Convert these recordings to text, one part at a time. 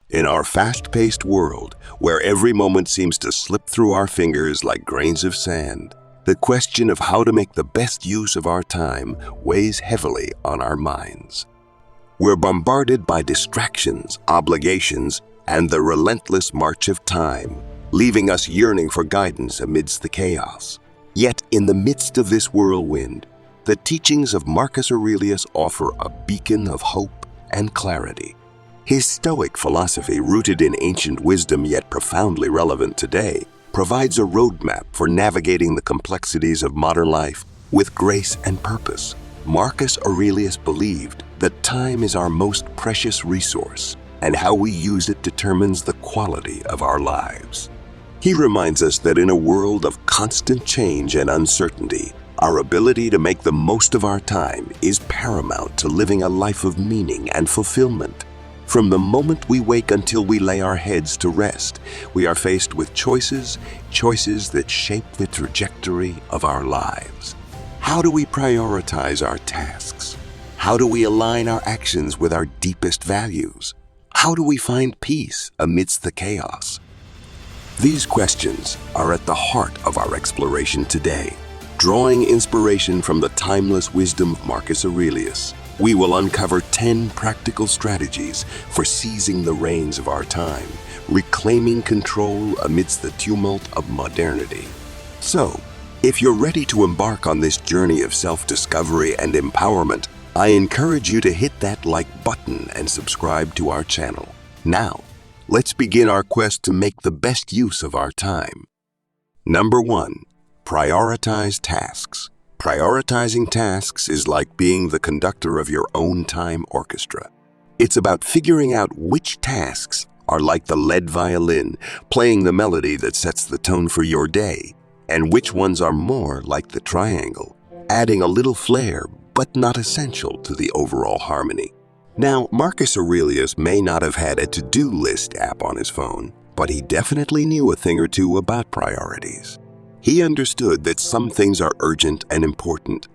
In our fast-paced world, where every moment seems to slip through our fingers like grains of sand, the question of how to make the best use of our time weighs heavily on our minds. We're bombarded by distractions, obligations, and the relentless march of time, leaving us yearning for guidance amidst the chaos. Yet, in the midst of this whirlwind, the teachings of Marcus Aurelius offer a beacon of hope and clarity. His Stoic philosophy, rooted in ancient wisdom yet profoundly relevant today, provides a roadmap for navigating the complexities of modern life with grace and purpose. Marcus Aurelius believed that time is our most precious resource, and how we use it determines the quality of our lives. He reminds us that in a world of constant change and uncertainty, our ability to make the most of our time is paramount to living a life of meaning and fulfillment. From the moment we wake until we lay our heads to rest, we are faced with choices that shape the trajectory of our lives. How do we prioritize our tasks? How do we align our actions with our deepest values? How do we find peace amidst the chaos? These questions are at the heart of our exploration today. Drawing inspiration from the timeless wisdom of Marcus Aurelius, we will uncover 10 practical strategies for seizing the reins of our time, reclaiming control amidst the tumult of modernity. So, if you're ready to embark on this journey of self-discovery and empowerment, I encourage you to hit that like button and subscribe to our channel. Now, let's begin our quest to make the best use of our time. Number 1. Prioritize tasks. Prioritizing tasks is like being the conductor of your own time orchestra. It's about figuring out which tasks are like the lead violin, playing the melody that sets the tone for your day, and which ones are more like the triangle, adding a little flair but not essential to the overall harmony. Now, Marcus Aurelius may not have had a to-do list app on his phone, but he definitely knew a thing or two about priorities. He understood that some things are urgent and important,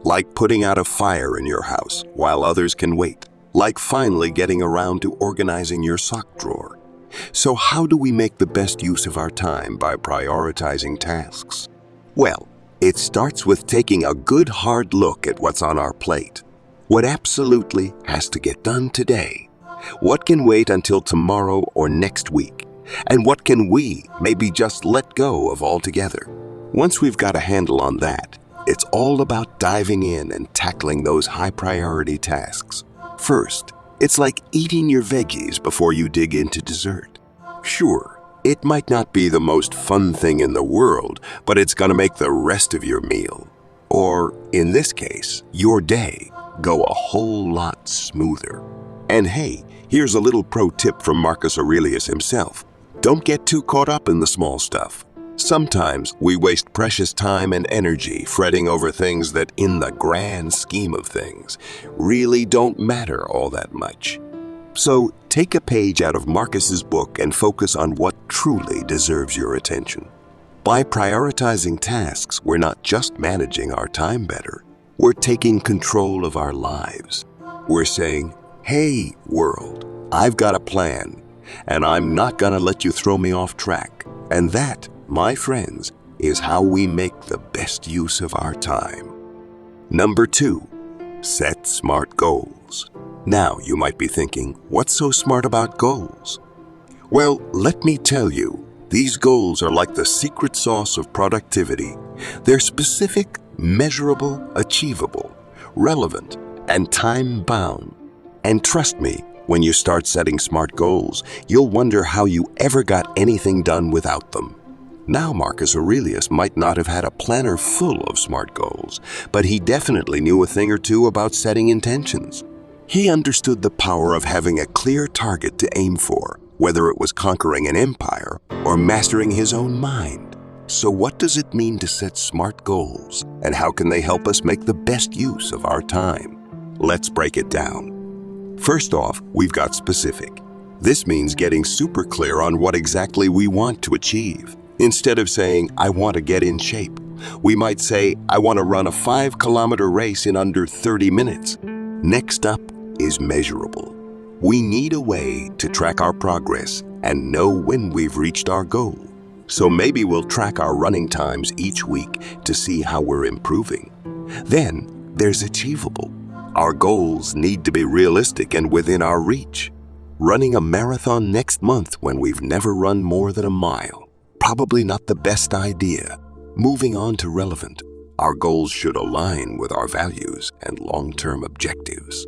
like putting out a fire in your house while others can wait, like finally getting around to organizing your sock drawer. So how do we make the best use of our time by prioritizing tasks? Well, it starts with taking a good hard look at what's on our plate. What absolutely has to get done today? What can wait until tomorrow or next week? And what can we maybe just let go of altogether? Once we've got a handle on that, it's all about diving in and tackling those high-priority tasks. First, it's like eating your veggies before you dig into dessert. Sure, it might not be the most fun thing in the world, but it's going to make the rest of your meal, or in this case, your day, go a whole lot smoother. And hey, here's a little pro tip from Marcus Aurelius himself. Don't get too caught up in the small stuff. Sometimes we waste precious time and energy fretting over things that, in the grand scheme of things, really don't matter all that much. So take a page out of Marcus's book and focus on what truly deserves your attention. By prioritizing tasks, we're not just managing our time better, we're taking control of our lives. We're saying, "Hey, world, I've got a plan, and I'm not gonna let you throw me off track." And that, my friends, is how we make the best use of our time. Number 2, set smart goals. Now, you might be thinking, what's so smart about goals? Well, let me tell you, these goals are like the secret sauce of productivity. They're specific, measurable, achievable, relevant, and time-bound. And trust me, when you start setting smart goals, you'll wonder how you ever got anything done without them. Now, Marcus Aurelius might not have had a planner full of smart goals, but he definitely knew a thing or two about setting intentions. He understood the power of having a clear target to aim for, whether it was conquering an empire or mastering his own mind. So what does it mean to set smart goals, and how can they help us make the best use of our time? Let's break it down. First off, we've got specific. This means getting super clear on what exactly we want to achieve. Instead of saying, "I want to get in shape," we might say, "I want to run a 5-kilometer race in under 30 minutes. Next up is measurable. We need a way to track our progress and know when we've reached our goal. So maybe we'll track our running times each week to see how we're improving. Then there's achievable. Our goals need to be realistic and within our reach. Running a marathon next month when we've never run more than a mile. Probably not the best idea. Moving on to relevant. Our goals should align with our values and long-term objectives.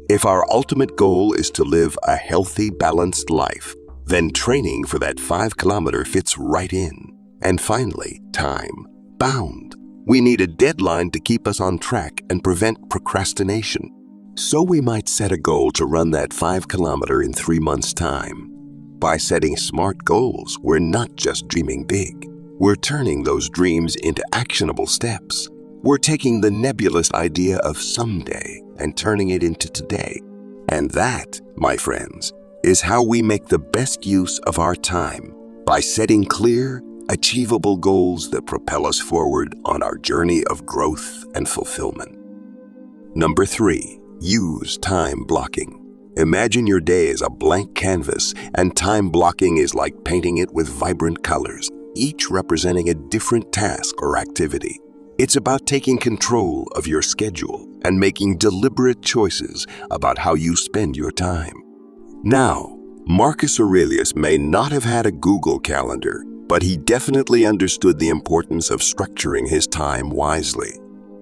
If our ultimate goal is to live a healthy, balanced life, then training for that 5 kilometer fits right in. And finally, time. Bound. We need a deadline to keep us on track and prevent procrastination. So we might set a goal to run that 5 kilometer in 3 months' time. By setting smart goals, we're not just dreaming big. We're turning those dreams into actionable steps. We're taking the nebulous idea of someday and turning it into today. And that, my friends, is how we make the best use of our time, by setting clear, achievable goals that propel us forward on our journey of growth and fulfillment. Number 3, use time blocking. Imagine your day as a blank canvas, and time blocking is like painting it with vibrant colors, each representing a different task or activity. It's about taking control of your schedule and making deliberate choices about how you spend your time. Now, Marcus Aurelius may not have had a Google Calendar, but he definitely understood the importance of structuring his time wisely.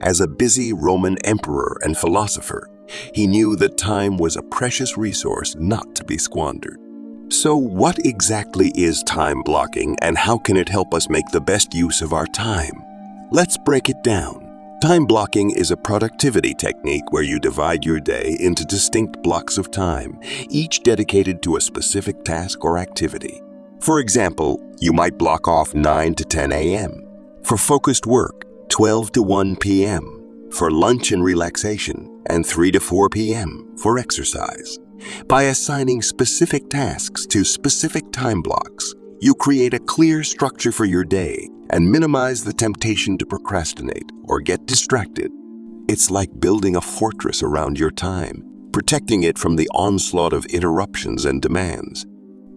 As a busy Roman emperor and philosopher, he knew that time was a precious resource not to be squandered. So what exactly is time blocking, and how can it help us make the best use of our time? Let's break it down. Time blocking is a productivity technique where you divide your day into distinct blocks of time, each dedicated to a specific task or activity. For example, you might block off 9 to 10 a.m. for focused work, 12 to 1 p.m. for lunch and relaxation, and 3 to 4 p.m. for exercise. By assigning specific tasks to specific time blocks, you create a clear structure for your day and minimize the temptation to procrastinate or get distracted. It's like building a fortress around your time, protecting it from the onslaught of interruptions and demands.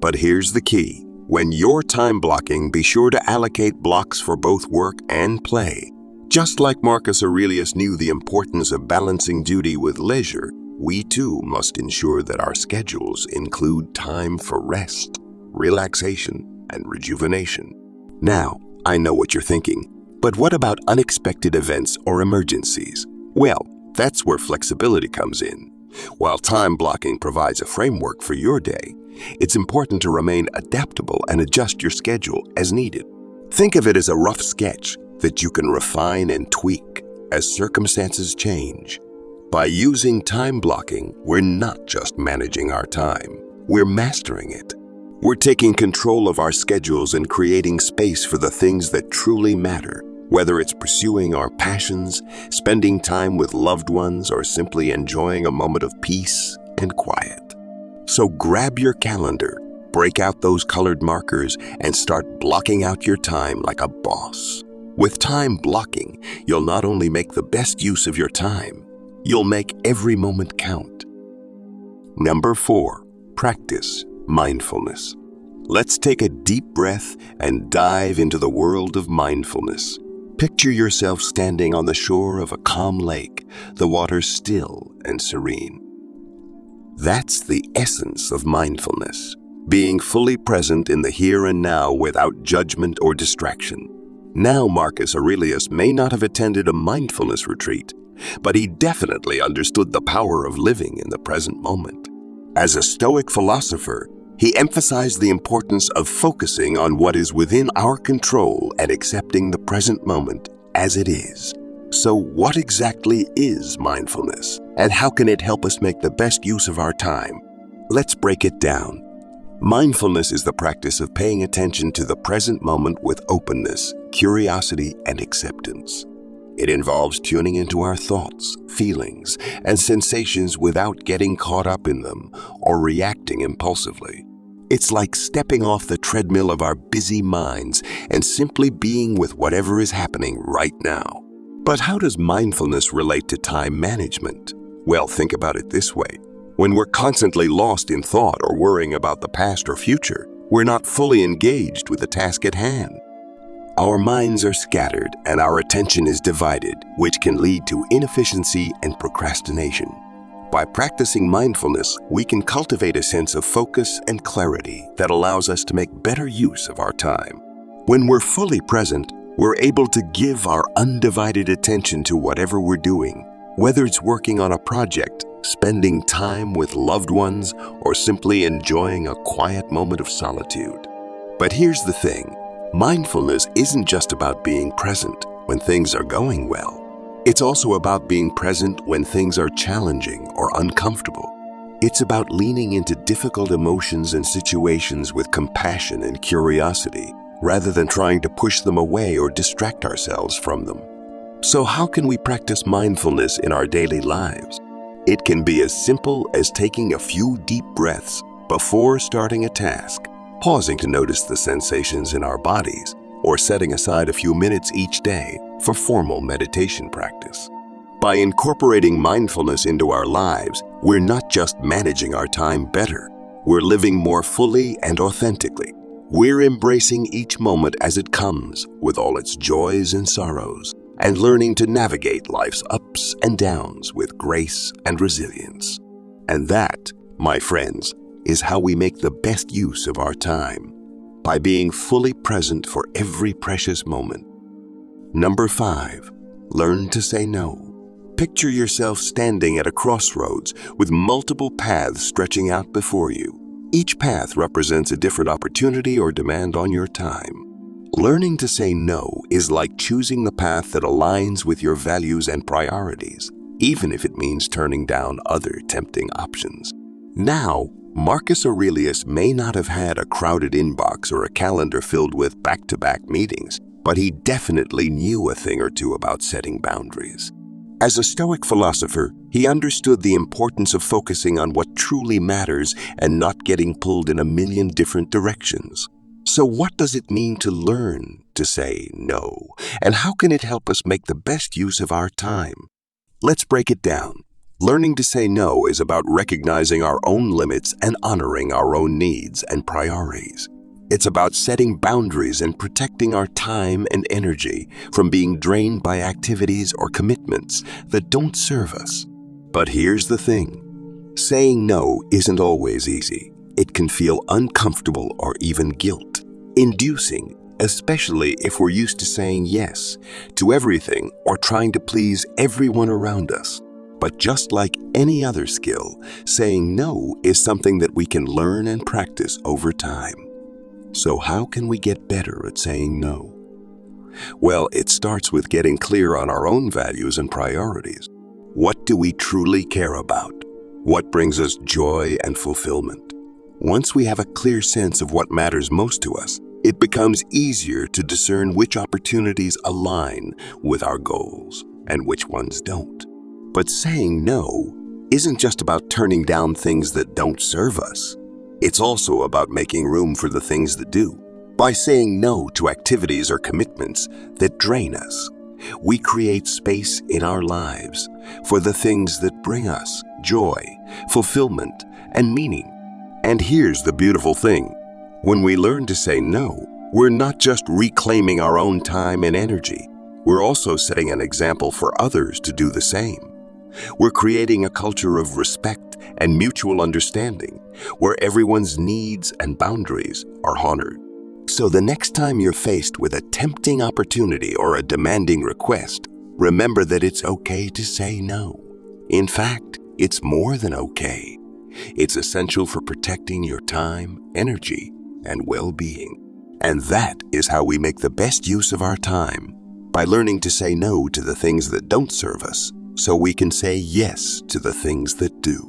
But here's the key. When you're time blocking, be sure to allocate blocks for both work and play. Just like Marcus Aurelius knew the importance of balancing duty with leisure, we too must ensure that our schedules include time for rest, relaxation, and rejuvenation. Now, I know what you're thinking, but what about unexpected events or emergencies? Well, that's where flexibility comes in. While time blocking provides a framework for your day, it's important to remain adaptable and adjust your schedule as needed. Think of it as a rough sketch that you can refine and tweak as circumstances change. By using time blocking, we're not just managing our time, we're mastering it. We're taking control of our schedules and creating space for the things that truly matter, whether it's pursuing our passions, spending time with loved ones, or simply enjoying a moment of peace and quiet. So grab your calendar, break out those colored markers, and start blocking out your time like a boss. With time blocking, you'll not only make the best use of your time, you'll make every moment count. Number 4, practice mindfulness. Let's take a deep breath and dive into the world of mindfulness. Picture yourself standing on the shore of a calm lake, the water still and serene. That's the essence of mindfulness, being fully present in the here and now without judgment or distraction. Now, Marcus Aurelius may not have attended a mindfulness retreat, but he definitely understood the power of living in the present moment. As a Stoic philosopher, he emphasized the importance of focusing on what is within our control and accepting the present moment as it is. So what exactly is mindfulness, and how can it help us make the best use of our time? Let's break it down. Mindfulness is the practice of paying attention to the present moment with openness, curiosity, and acceptance. It involves tuning into our thoughts, feelings, and sensations without getting caught up in them or reacting impulsively. It's like stepping off the treadmill of our busy minds and simply being with whatever is happening right now. But how does mindfulness relate to time management? Well, think about it this way. When we're constantly lost in thought or worrying about the past or future, we're not fully engaged with the task at hand. Our minds are scattered and our attention is divided, which can lead to inefficiency and procrastination. By practicing mindfulness, we can cultivate a sense of focus and clarity that allows us to make better use of our time. When we're fully present, we're able to give our undivided attention to whatever we're doing, whether it's working on a project, spending time with loved ones, or simply enjoying a quiet moment of solitude. But here's the thing, mindfulness isn't just about being present when things are going well. It's also about being present when things are challenging or uncomfortable. It's about leaning into difficult emotions and situations with compassion and curiosity, rather than trying to push them away or distract ourselves from them. So how can we practice mindfulness in our daily lives? It can be as simple as taking a few deep breaths before starting a task, pausing to notice the sensations in our bodies, or setting aside a few minutes each day for formal meditation practice. By incorporating mindfulness into our lives, we're not just managing our time better, we're living more fully and authentically. We're embracing each moment as it comes, with all its joys and sorrows, and learning to navigate life's ups and downs with grace and resilience. And that, my friends, is how we make the best use of our time, by being fully present for every precious moment. Number 5, learn to say no. Picture yourself standing at a crossroads with multiple paths stretching out before you. Each path represents a different opportunity or demand on your time. Learning to say no is like choosing the path that aligns with your values and priorities, even if it means turning down other tempting options. Now, Marcus Aurelius may not have had a crowded inbox or a calendar filled with back-to-back meetings, but he definitely knew a thing or two about setting boundaries. As a Stoic philosopher, he understood the importance of focusing on what truly matters and not getting pulled in a million different directions. So what does it mean to learn to say no? And how can it help us make the best use of our time? Let's break it down. Learning to say no is about recognizing our own limits and honoring our own needs and priorities. It's about setting boundaries and protecting our time and energy from being drained by activities or commitments that don't serve us. But here's the thing. Saying no isn't always easy. It can feel uncomfortable or even guilt-inducing, especially if we're used to saying yes to everything or trying to please everyone around us. But just like any other skill, saying no is something that we can learn and practice over time. So how can we get better at saying no? Well, it starts with getting clear on our own values and priorities. What do we truly care about? What brings us joy and fulfillment? Once we have a clear sense of what matters most to us, it becomes easier to discern which opportunities align with our goals and which ones don't. But saying no isn't just about turning down things that don't serve us. It's also about making room for the things that do. By saying no to activities or commitments that drain us, we create space in our lives for the things that bring us joy, fulfillment, and meaning. And here's the beautiful thing. When we learn to say no, we're not just reclaiming our own time and energy. We're also setting an example for others to do the same. We're creating a culture of respect and mutual understanding, where everyone's needs and boundaries are honored. So the next time you're faced with a tempting opportunity or a demanding request, remember that it's okay to say no. In fact, it's more than okay. It's essential for protecting your time, energy, and well-being. And that is how we make the best use of our time, by learning to say no to the things that don't serve us, so we can say yes to the things that do.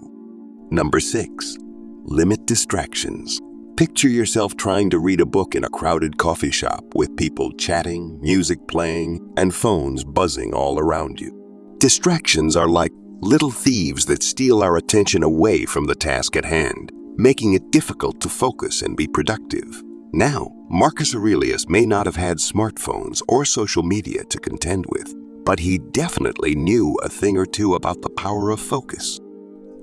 Number 6, limit distractions. Picture yourself trying to read a book in a crowded coffee shop with people chatting, music playing, and phones buzzing all around you. Distractions are like little thieves that steal our attention away from the task at hand, making it difficult to focus and be productive. Now, Marcus Aurelius may not have had smartphones or social media to contend with, but he definitely knew a thing or two about the power of focus.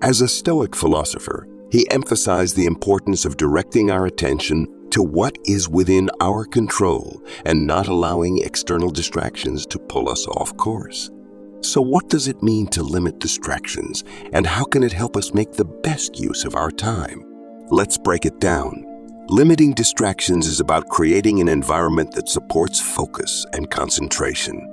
As a Stoic philosopher, he emphasized the importance of directing our attention to what is within our control and not allowing external distractions to pull us off course. So what does it mean to limit distractions, and how can it help us make the best use of our time? Let's break it down. Limiting distractions is about creating an environment that supports focus and concentration.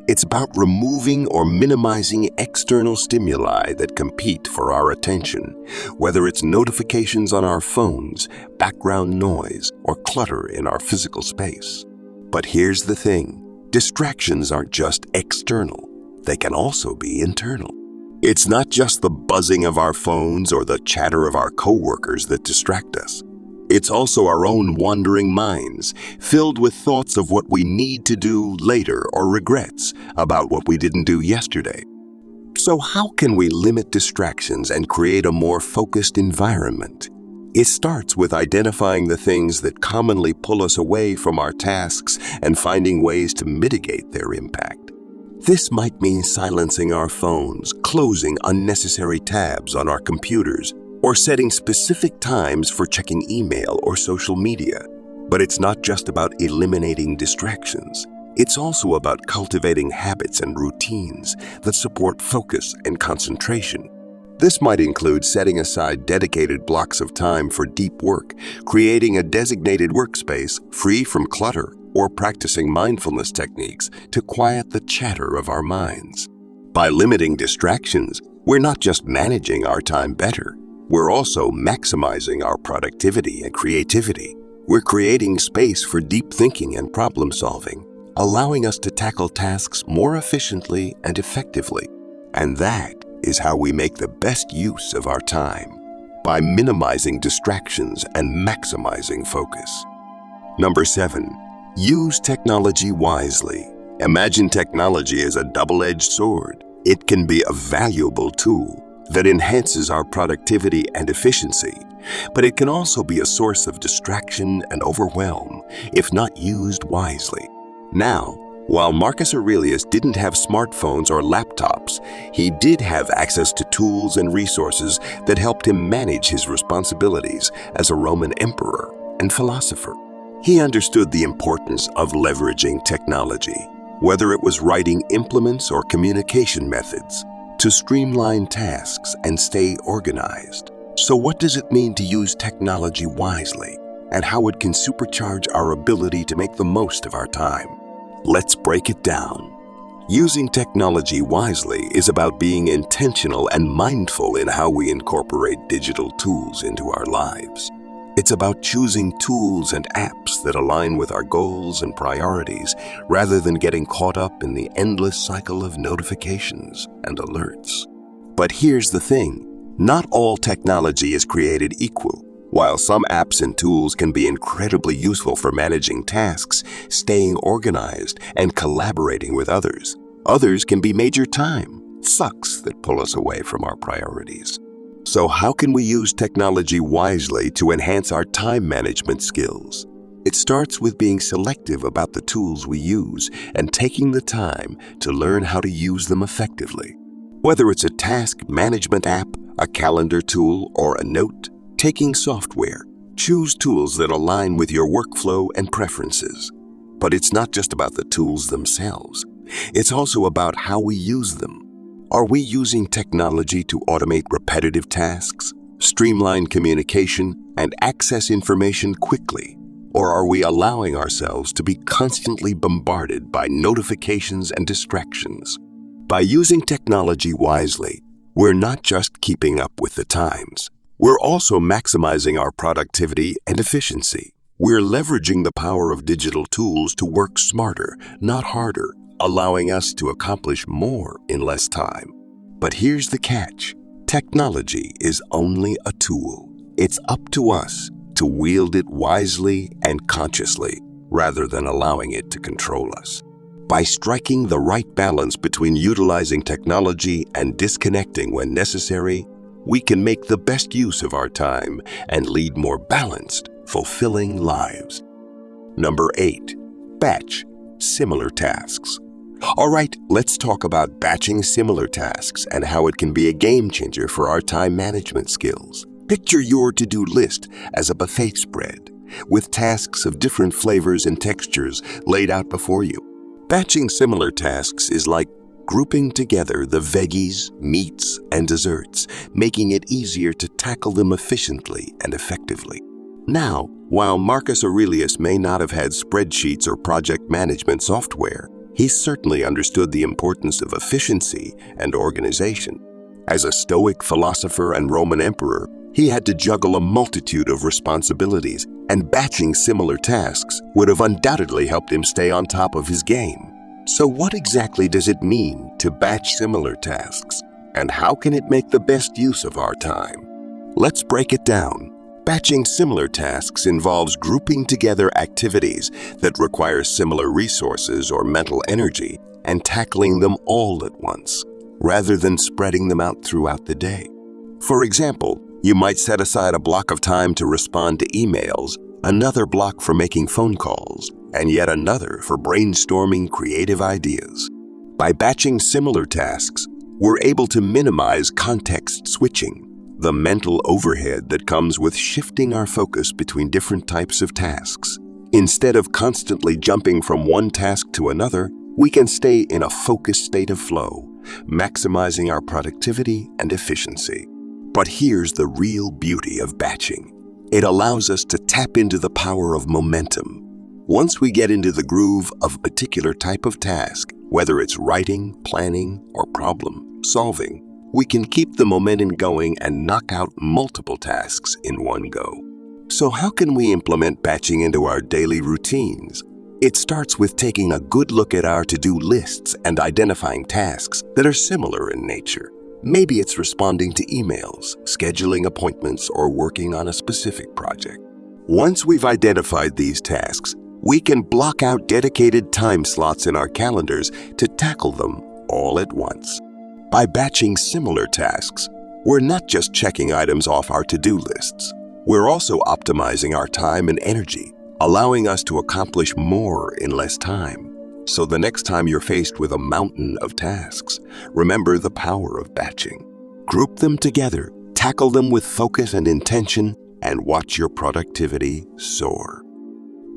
It's about removing or minimizing external stimuli that compete for our attention, whether it's notifications on our phones, background noise, or clutter in our physical space. But here's the thing, distractions aren't just external, they can also be internal. It's not just the buzzing of our phones or the chatter of our coworkers that distract us. It's also our own wandering minds, filled with thoughts of what we need to do later or regrets about what we didn't do yesterday. So how can we limit distractions and create a more focused environment? It starts with identifying the things that commonly pull us away from our tasks and finding ways to mitigate their impact. This might mean silencing our phones, closing unnecessary tabs on our computers, or setting specific times for checking email or social media. But it's not just about eliminating distractions. It's also about cultivating habits and routines that support focus and concentration. This might include setting aside dedicated blocks of time for deep work, creating a designated workspace free from clutter, or practicing mindfulness techniques to quiet the chatter of our minds. By limiting distractions, we're not just managing our time better, we're also maximizing our productivity and creativity. We're creating space for deep thinking and problem solving, allowing us to tackle tasks more efficiently and effectively. And that is how we make the best use of our time, by minimizing distractions and maximizing focus. Number 7, use technology wisely. Imagine technology as a double-edged sword. It can be a valuable tool that enhances our productivity and efficiency, but it can also be a source of distraction and overwhelm if not used wisely. Now, while Marcus Aurelius didn't have smartphones or laptops, he did have access to tools and resources that helped him manage his responsibilities as a Roman emperor and philosopher. He understood the importance of leveraging technology, whether it was writing implements or communication methods, to streamline tasks and stay organized. So what does it mean to use technology wisely, and how it can supercharge our ability to make the most of our time? Let's break it down. Using technology wisely is about being intentional and mindful in how we incorporate digital tools into our lives. It's about choosing tools and apps that align with our goals and priorities rather than getting caught up in the endless cycle of notifications and alerts. But here's the thing, not all technology is created equal. While some apps and tools can be incredibly useful for managing tasks, staying organized, and collaborating with others, others can be major time sucks that pull us away from our priorities. So how can we use technology wisely to enhance our time management skills? It starts with being selective about the tools we use and taking the time to learn how to use them effectively. Whether it's a task management app, a calendar tool, or a note-taking software, choose tools that align with your workflow and preferences. But it's not just about the tools themselves. It's also about how we use them. Are we using technology to automate repetitive tasks, streamline communication, and access information quickly? Or are we allowing ourselves to be constantly bombarded by notifications and distractions? By using technology wisely, we're not just keeping up with the times. We're also maximizing our productivity and efficiency. We're leveraging the power of digital tools to work smarter, not harder, allowing us to accomplish more in less time. But here's the catch. Technology is only a tool. It's up to us to wield it wisely and consciously, rather than allowing it to control us. By striking the right balance between utilizing technology and disconnecting when necessary, we can make the best use of our time and lead more balanced, fulfilling lives. Number 8, batch similar tasks. All right, let's talk about batching similar tasks and how it can be a game changer for our time management skills. Picture your to-do list as a buffet spread, with tasks of different flavors and textures laid out before you. Batching similar tasks is like grouping together the veggies, meats, and desserts, making it easier to tackle them efficiently and effectively. Now, while Marcus Aurelius may not have had spreadsheets or project management software, he certainly understood the importance of efficiency and organization. As a Stoic philosopher and Roman emperor, he had to juggle a multitude of responsibilities, and batching similar tasks would have undoubtedly helped him stay on top of his game. So what exactly does it mean to batch similar tasks, and how can it make the best use of our time? Let's break it down. Batching similar tasks involves grouping together activities that require similar resources or mental energy and tackling them all at once, rather than spreading them out throughout the day. For example, you might set aside a block of time to respond to emails, another block for making phone calls, and yet another for brainstorming creative ideas. By batching similar tasks, we're able to minimize context switching, the mental overhead that comes with shifting our focus between different types of tasks. Instead of constantly jumping from one task to another, we can stay in a focused state of flow, maximizing our productivity and efficiency. But here's the real beauty of batching. It allows us to tap into the power of momentum. Once we get into the groove of a particular type of task, whether it's writing, planning, or problem solving, we can keep the momentum going and knock out multiple tasks in one go. So how can we implement batching into our daily routines? It starts with taking a good look at our to-do lists and identifying tasks that are similar in nature. Maybe it's responding to emails, scheduling appointments, or working on a specific project. Once we've identified these tasks, we can block out dedicated time slots in our calendars to tackle them all at once. By batching similar tasks, we're not just checking items off our to-do lists. We're also optimizing our time and energy, allowing us to accomplish more in less time. So the next time you're faced with a mountain of tasks, remember the power of batching. Group them together, tackle them with focus and intention, and watch your productivity soar.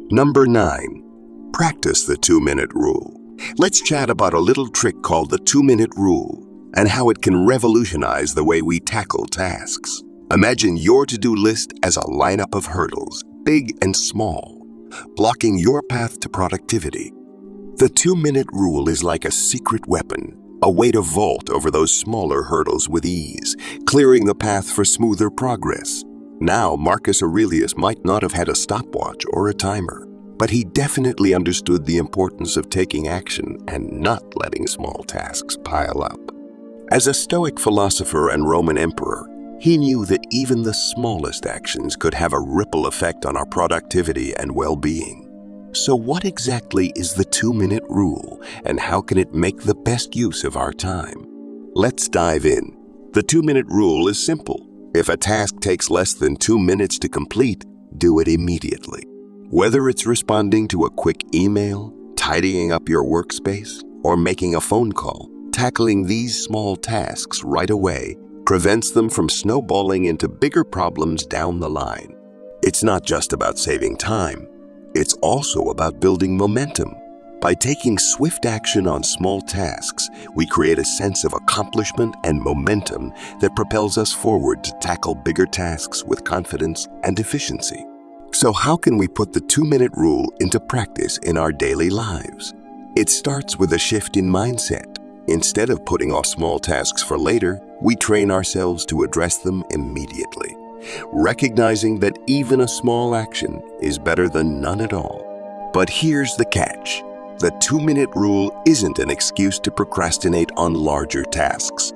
Number 9, practice the 2-minute rule. Let's chat about a little trick called the 2-minute rule and how it can revolutionize the way we tackle tasks. Imagine your to-do list as a lineup of hurdles, big and small, blocking your path to productivity. The 2-minute rule is like a secret weapon, a way to vault over those smaller hurdles with ease, clearing the path for smoother progress. Now, Marcus Aurelius might not have had a stopwatch or a timer, but he definitely understood the importance of taking action and not letting small tasks pile up. As a Stoic philosopher and Roman emperor, he knew that even the smallest actions could have a ripple effect on our productivity and well-being. So what exactly is the 2-minute rule, and how can it make the best use of our time? Let's dive in. The 2-minute rule is simple. If a task takes less than 2 minutes to complete, do it immediately. Whether it's responding to a quick email, tidying up your workspace, or making a phone call, tackling these small tasks right away prevents them from snowballing into bigger problems down the line. It's not just about saving time. It's also about building momentum. By taking swift action on small tasks, we create a sense of accomplishment and momentum that propels us forward to tackle bigger tasks with confidence and efficiency. So how can we put the 2-minute rule into practice in our daily lives? It starts with a shift in mindset. Instead of putting off small tasks for later, we train ourselves to address them immediately, recognizing that even a small action is better than none at all. But here's the catch. The 2-minute rule isn't an excuse to procrastinate on larger tasks.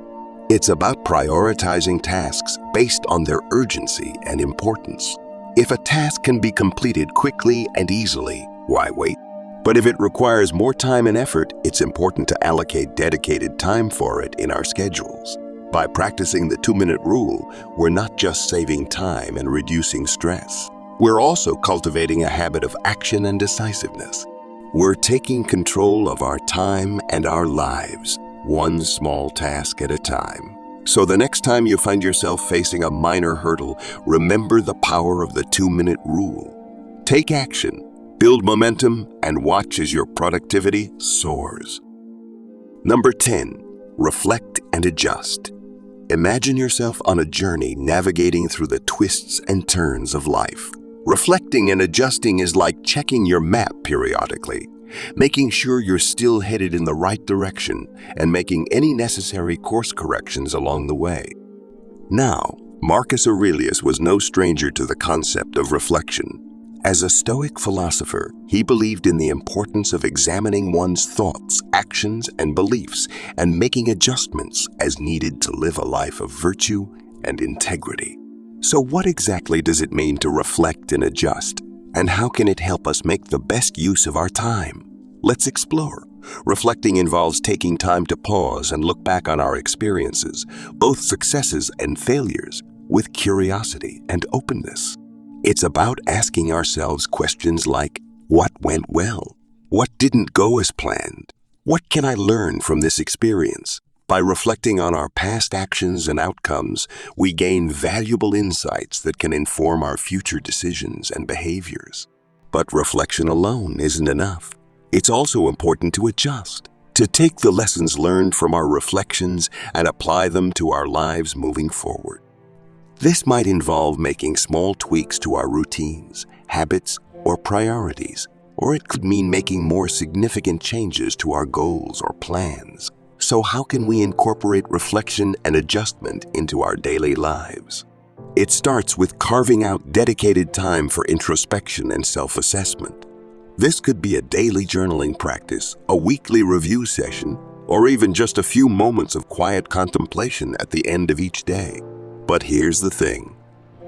It's about prioritizing tasks based on their urgency and importance. If a task can be completed quickly and easily, why wait? But if it requires more time and effort, it's important to allocate dedicated time for it in our schedules. By practicing the 2-minute rule, we're not just saving time and reducing stress. We're also cultivating a habit of action and decisiveness. We're taking control of our time and our lives, one small task at a time. So the next time you find yourself facing a minor hurdle, remember the power of the 2-minute rule. Take action, build momentum, and watch as your productivity soars. Number 10, reflect and adjust. Imagine yourself on a journey navigating through the twists and turns of life. Reflecting and adjusting is like checking your map periodically, making sure you're still headed in the right direction and making any necessary course corrections along the way. Now, Marcus Aurelius was no stranger to the concept of reflection. As a Stoic philosopher, he believed in the importance of examining one's thoughts, actions, and beliefs and making adjustments as needed to live a life of virtue and integrity. So what exactly does it mean to reflect and adjust? And how can it help us make the best use of our time? Let's explore. Reflecting involves taking time to pause and look back on our experiences, both successes and failures, with curiosity and openness. It's about asking ourselves questions like, what went well? What didn't go as planned? What can I learn from this experience? By reflecting on our past actions and outcomes, we gain valuable insights that can inform our future decisions and behaviors. But reflection alone isn't enough. It's also important to adjust, to take the lessons learned from our reflections and apply them to our lives moving forward. This might involve making small tweaks to our routines, habits, or priorities, or it could mean making more significant changes to our goals or plans. So how can we incorporate reflection and adjustment into our daily lives? It starts with carving out dedicated time for introspection and self-assessment. This could be a daily journaling practice, a weekly review session, or even just a few moments of quiet contemplation at the end of each day. But here's the thing.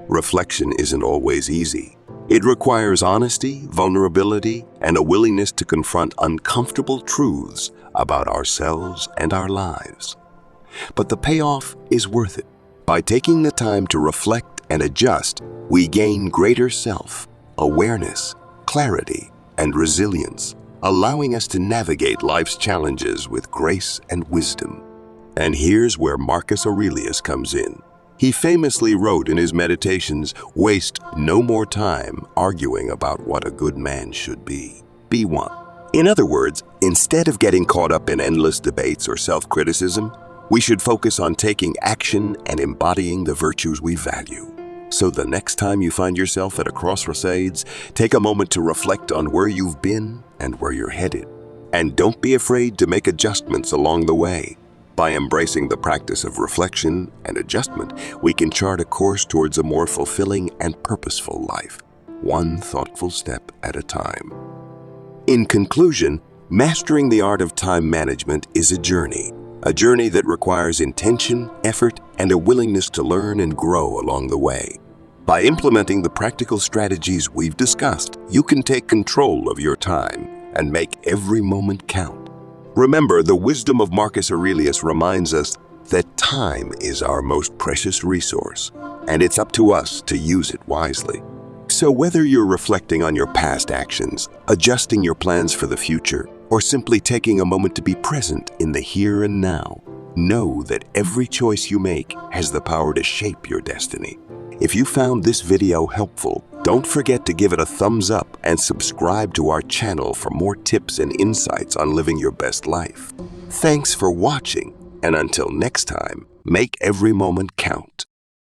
Reflection isn't always easy. It requires honesty, vulnerability, and a willingness to confront uncomfortable truths about ourselves and our lives. But the payoff is worth it. By taking the time to reflect and adjust, we gain greater self-awareness, clarity, and resilience, allowing us to navigate life's challenges with grace and wisdom. And here's where Marcus Aurelius comes in. He famously wrote in his meditations, "Waste no more time arguing about what a good man should be. Be one." In other words, instead of getting caught up in endless debates or self-criticism, we should focus on taking action and embodying the virtues we value. So the next time you find yourself at a crossroads, take a moment to reflect on where you've been and where you're headed. And don't be afraid to make adjustments along the way. By embracing the practice of reflection and adjustment, we can chart a course towards a more fulfilling and purposeful life, one thoughtful step at a time. In conclusion, mastering the art of time management is a journey that requires intention, effort, and a willingness to learn and grow along the way. By implementing the practical strategies we've discussed, you can take control of your time and make every moment count. Remember, the wisdom of Marcus Aurelius reminds us that time is our most precious resource, and it's up to us to use it wisely. So whether you're reflecting on your past actions, adjusting your plans for the future, or simply taking a moment to be present in the here and now, know that every choice you make has the power to shape your destiny. If you found this video helpful, don't forget to give it a thumbs up and subscribe to our channel for more tips and insights on living your best life. Thanks for watching, and until next time, make every moment count.